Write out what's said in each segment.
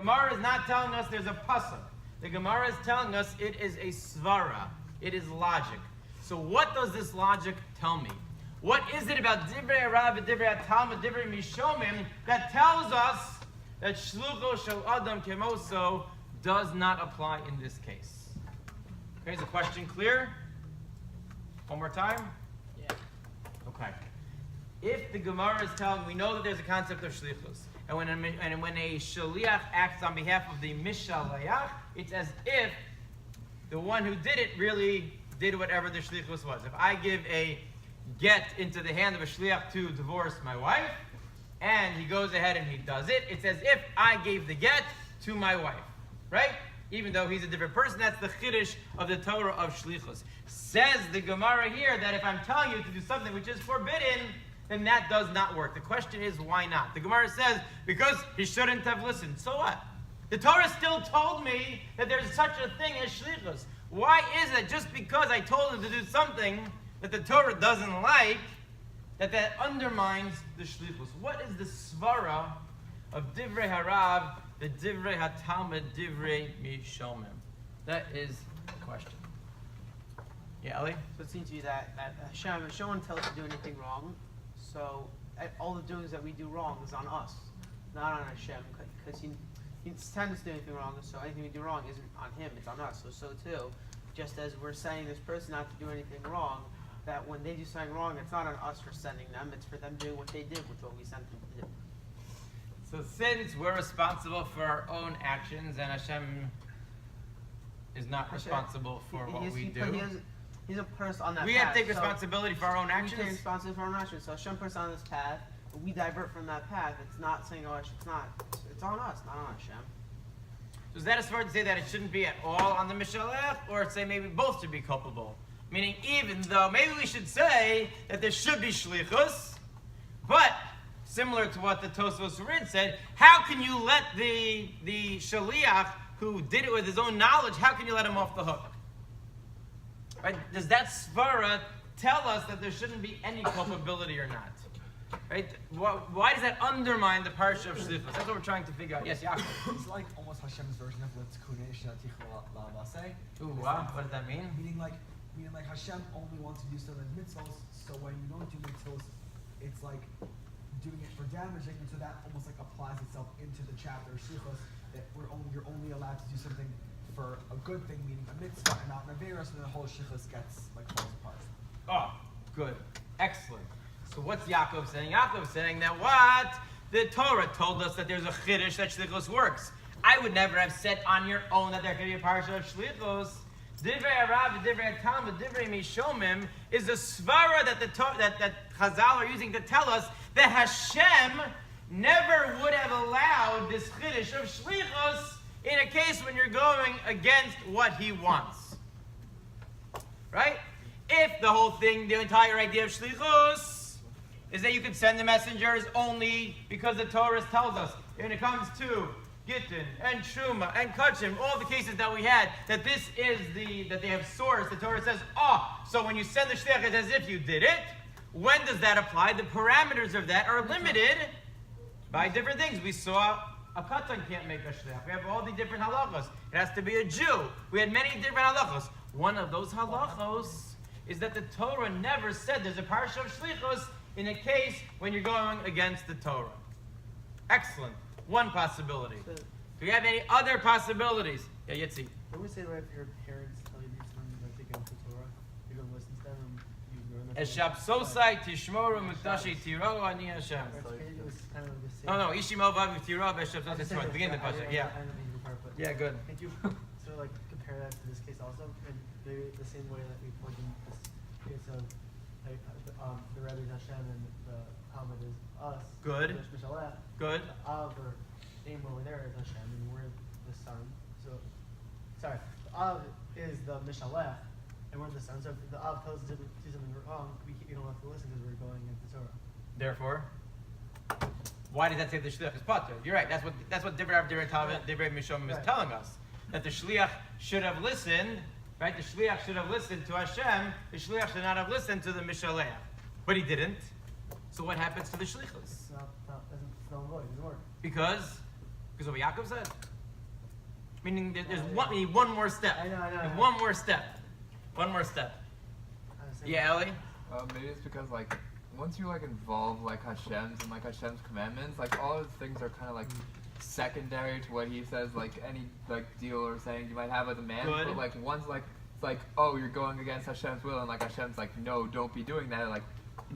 Gemara is not telling us there's a pasuk. The Gemara is telling us it is a svara. It is logic. So what does this logic tell me? What is it about divrei Rav, divrei Talmud, divrei Mishomim that tells us that shluchus shel adam kemoso does not apply in this case? Okay, is the question clear? One more time? Yeah. Okay. If the Gemara is telling, we know that there's a concept of shlichus, and when a shaliach acts on behalf of the mishalayach, it's as if the one who did it really did whatever the shlichus was. If I give a get into the hand of a shliach to divorce my wife, and he goes ahead and he does it, it's as if I gave the get to my wife, right? Even though he's a different person, that's the chiddush of the Torah of shlichus. Says the Gemara here that if I'm telling you to do something which is forbidden, then that does not work. The question is, why not? The Gemara says, because he shouldn't have listened. So what? The Torah still told me that there's such a thing as shlichus. Why is it just because I told him to do something that the Torah doesn't like, that undermines the shlichus? What is the svara of divrei harav, the divrei hatalmud, divrei mishomim? That is the question. Yeah, Eli? So it seems to be that Hashem won't tell us to do anything wrong. So all the doings that we do wrong is on us, not on Hashem, because he tells us to do anything wrong. So anything we do wrong isn't on him; it's on us. So too, just as we're sending this person not to do anything wrong, that when they do something wrong, it's not on us for sending them; it's for them doing what they did, which what we sent them to do. So since we're responsible for our own actions, and Hashem is not responsible for what we do, He's a person on that we path. have to take responsibility for our own actions. We take responsibility for our own actions. So Hashem puts us on this path, but we divert from that path. It's not saying, oh, it's not. It's on us, not on Hashem. So is that as far to say that it shouldn't be at all on the mishalech, or say maybe both should be culpable? Meaning, even though maybe we should say that there should be shlichus, but similar to what the Tosfos Rid said, how can you let the shaliach who did it with his own knowledge, how can you let him off the hook? Right? Does that svara tell us that there shouldn't be any culpability or not? Right? Why does that undermine the parsha of shlichus? That's what we're trying to figure out. Yes, Yaakov. It's like almost Hashem's version of Litzkune Shnatichu La'avaseh. Ooh, wow. What does that mean? Meaning like Hashem only wants to do certain mitzvos, so when you don't do mitzvos, it's like doing it for damaging, and so that almost like applies itself into the chapter of shlichus, that you're only allowed to do something for a good thing, meaning a mitzvah, and not an averos, and the whole shlichus gets like falls apart. Oh, good. Excellent. So what's Yaakov saying? Yaakov's saying that what? The Torah told us that there's a chiddush that shlichus works. I would never have said on your own that there could be a parsha of shlichus. Divrei Arav, Divrei Talmud, Divrei Mishomim is a svara that Chazal are using to tell us that Hashem never would have allowed this chiddush of shlichus in a case when you're going against what he wants. Right? If the whole thing, the entire idea of shlichus is that you can send the messengers only because the Torah tells us, when it comes to Gittin and Truma and Kachim, all the cases that we had, that this is that they have source, the Torah says, so when you send the shliach, it's as if you did it. When does that apply? The parameters of that are limited by different things. We saw a katan can't make a shliach. We have all the different halachos. It has to be a Jew. We had many different halachos. One of those halachos is that the Torah never said there's a parsha of shlichus in a case when you're going against the Torah. Excellent. One possibility. Do we have any other possibilities? Yeah, Yitzi. When we say that if your parents tell you to do something like against the Torah, you're going to listen to them and you learn that. Eshapsosai tishmoru mukdashi tiro ani Hashem. No, Ishimo vav tiro b'eshapsosai tiro. Begin the pasuk. Yeah. Yeah, good. Could you sort of like compare that to this case also, and maybe the same way that we point in this case of like, the Rebbe is Hashem and the Talmud is us. Good. Good. The Av or name over there is Hashem, and we're the Son. So, sorry, the Av is the Mishalech, and we're the Son. So if the Av tells us to do something wrong, we don't have to listen because we're going against the Torah. Therefore, why does that say the shliach is patur? You're right. That's what Divrei Talmud, Divrei Mishomim is telling us. That the shliach should have listened. Right? The shliach should have listened to Hashem. The shliach should not have listened to the Mishalech. But he didn't. So what happens to the shlichus? It's not void. It doesn't work. Because of what Yaakov said. Meaning that there's Yeah. we need one more step. I know. And one more step. One more step. Yeah, Ellie? Maybe it's because like once you like involve like Hashem's and like Hashem's commandments, like all those things are kind of like secondary to what he says. Like any like deal or saying you might have with a man, Good. but like once like it's like oh you're going against Hashem's will and like Hashem's like no don't be doing that. Like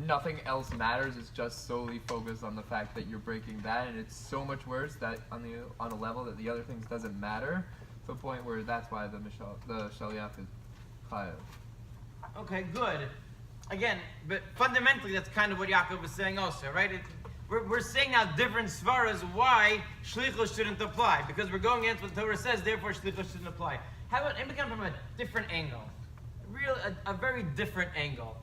nothing else matters. It's just solely focused on the fact that you're breaking that, and it's so much worse that on a level that the other things doesn't matter. To the point where that's why the shliach is chayav. Okay, good. Again, but fundamentally, that's kind of what Yaakov was saying also, right? We're saying now different svaras why shlichus shouldn't apply. Because we're going against what the Torah says, therefore shlichus shouldn't apply. How about, and we come from a different angle. A very different angle.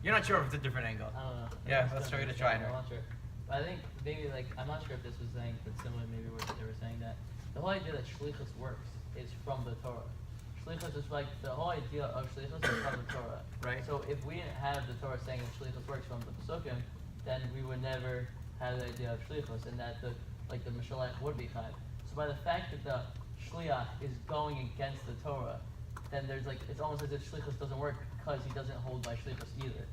You're not sure if it's a different angle. I don't know. Yeah, It's let's try to definitely try it. I'm not sure. But I think maybe like I'm not sure if this was saying but similar maybe where they were saying that the whole idea that shlichus works is from the Torah. Shlichus is like the whole idea of shlichus is from the Torah. Right. So if we didn't have the Torah saying that shlichus works from the Pesukim, then we would never have the idea of shlichus and that the Mishalech would be chayv. So by the fact that the shliach is going against the Torah, then there's like it's almost as if shlichus doesn't work because he doesn't hold by shlichus either.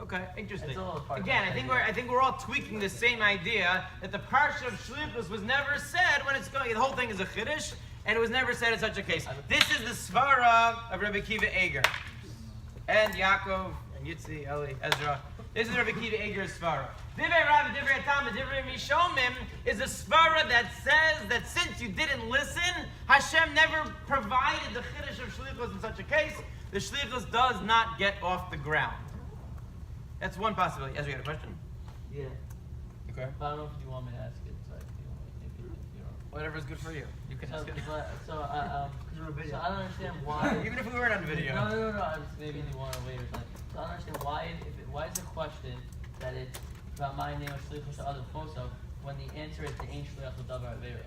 Okay, interesting. It's a little hard Again, to I think we're all tweaking the same idea that the parsha of shlichus was never said when it's going. The whole thing is a chiddush, and it was never said in such a case. This is the svara of Rabbi Kiva Eger and Yaakov and Yitzi, Eli, Ezra. This is Rabbi Kiva Eger's svara. Divrei Rav, Divrei Tam, Divrei Mishomim is a svara that says that since you didn't listen, Hashem never provided the chiddush of shlichus in such a case. The shlichus does not get off the ground. That's one possibility. Ezra, you got a question? Yeah. Okay. But I don't know if you want me to ask it. So if you don't. Whatever's good for you. You can ask it. So I don't understand why. Even if we weren't on video. No. I just maybe you want to wait or something. So I don't understand why is the question that it's about my name or shlichus to other foso when the answer is the ain't shliach l'davar avera.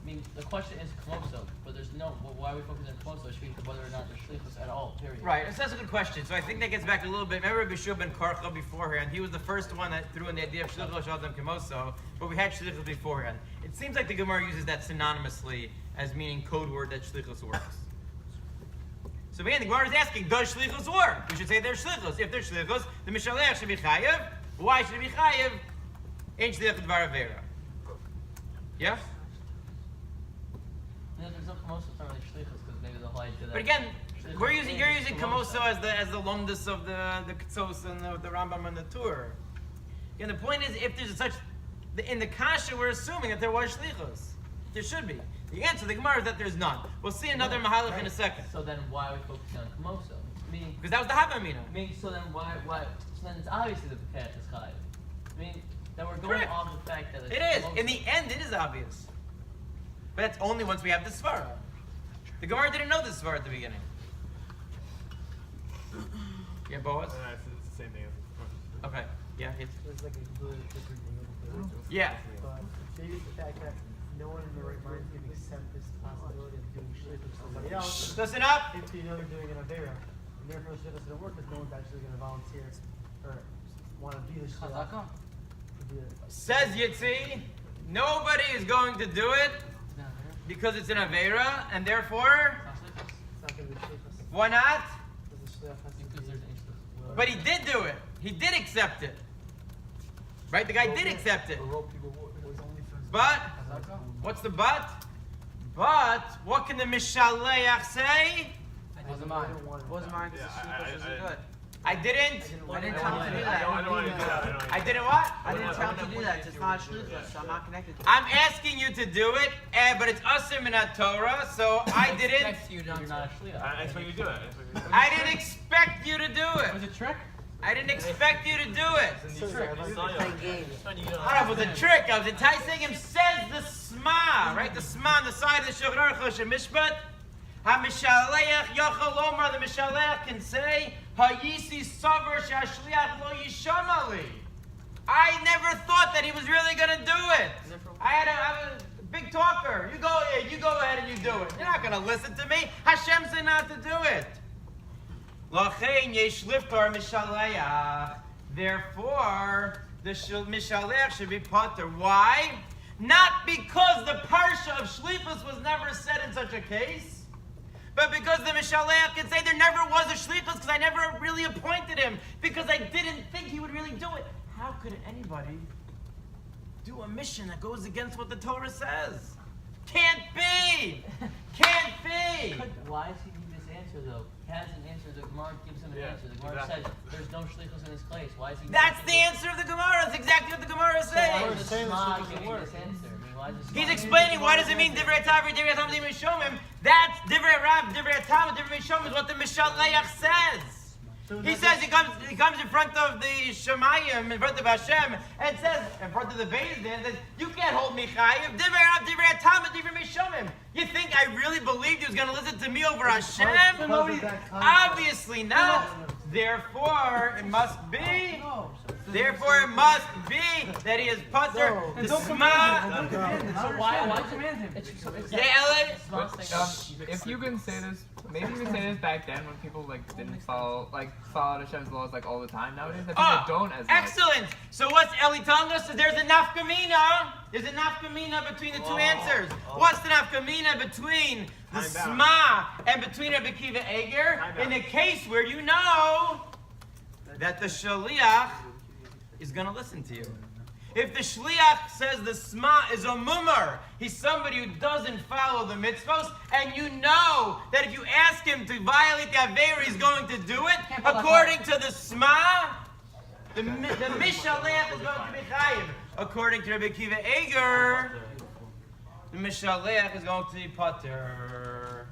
I mean, the question is kmoso, but there's no. Well, why are we focusing on kmoso? It should be whether or not there's shlichus at all. Period. Right, so that's a good question. So I think that gets back a little bit. Remember Bishub ben Karcha beforehand? He was the first one that threw in the idea of shlichus shadam kemoso, but we had shlichus beforehand. It seems like the Gemara uses that synonymously as meaning code word that shlichus works. So again, the Gemara is asking, does shlichus work? We should say there's shlichus. If there's shlichus, the mishalech should be chayev. Why should it be chayev? Ain't shliach d'var avera. Yeah? There's no kmoso. It's not really shlichus because maybe the whole idea that. But again, shlichus you're is using kmoso. Kamoso as the lomdus of the Ketzos and the Rambam and the Tur. And the point is, if there's such, in the Kasha, we're assuming that there was shlichus. There should be. The answer to the Gemara is that there's none. We'll see another mahalach in a second. So then why are we focusing on kmoso? Meaning. Because that was the Havamina. I mean, so then why? So then it's obviously the Pekat is chayiv. I mean, that we're going Correct. off the fact that it's It is. kmoso. In the end, it is obvious. But that's only once we have the Svara. The Gemara didn't know the Svara at the beginning. Yeah, Boaz? It's the same thing as the question. Okay. Yeah, it's... It's like a completely different angle. Yeah. But maybe it's the fact that no one in their right mind can accept this possibility of doing shlichus with somebody else. Listen up! If you know they're doing an avera, and therefore shlichus doesn't work because no one's actually going to volunteer or want to be the shliach. to be a- Says Yitzi, nobody is going to do it No, because it's an Avera, and therefore, It's not going to be shlichus why not? because the shliach has to because be. there's an But he did do it. He did accept it. Right? The guy did accept it. It was only for his But, what's the but? But, what can the Mishaleach say? Wasn't mine. Wasn't mine because Yeah, the I- shlichus isn't I- good. I didn't. I didn't tell him to do I that. don't want to do that. I didn't what? I didn't tell him to do that. It's not a shlichus, so I'm not connected to it. I'm asking you to do it, but it's Asr Minat Torah, so I didn't. You're not a shliach. I expect you to do it. I didn't expect you to do it. Was it trick? I didn't expect you to do it. Playing games. I don't know if it was a trick. I was enticing him. Says the Sma, right? The Sma on the side of the Shulchan Aruch and Mishpat. HaMishaleach Yochel Lomar. The Mishaleach can say, Hayisi Savar Shashliach Lo Yishamali. I never thought that he was really going to do it. I'm a big talker. You go ahead and you do it. You're not going to listen to me. Hashem said not to do it. Lachein yesh liftar mishaleach. Therefore, the mishaleach should be potter. Why? Not because the parsha of shlichus was never said in such a case, but because the Mishalech can say there never was a shlichus because I never really appointed him because I didn't think he would really do it. How could anybody do a mission that goes against what the Torah says? Can't be! Can't be! Why does he need this answer though? He has an answer. The Gemara gives him an Yeah, answer. The Gemara exactly. says there's no shlichus in his place. Why is he? That's the answer of the Gemara. That's exactly what the Gemara is So why saying. is the Shema giving this answer? I mean, why is this He's explaining why does it mean divrei Tav, divrei Tam, divrei Shomim. That's divrei Rav, divrei Tam, divrei Shomim is what the Mishalech says. He says he comes in front of the Shemayim, in front of Hashem, and says, in front of the Beis Din, says, you can't hold me chayiv, divrei Rav, divrei Tam, divrei Shomim. You think I really believed he was going to listen to me over Hashem? Obviously not. Therefore, it must be. Therefore, it must be that he is putter the Shema. So why command him? Yeah, Ellie? But, if you can say this, maybe you can say this back then when people didn't follow Hashem's laws all the time. Nowadays, that people don't as much. Excellent. So what's Eli telling us? So there's a nafkamina. There's a nafkamina between the two answers. What's the nafkamina between the Sma and between Rabbi Akiva Eger? In a case where you know that the shliach is going to listen to you. If the shliach says the Sma is a mumar, he's somebody who doesn't follow the mitzvos, and you know that if you ask him to violate the Aveira, he's going to do it, according to the Sma, the Mishalech is going to be chayiv. According to Rabbi Akiva Eger, the Mishalech is going to be pater.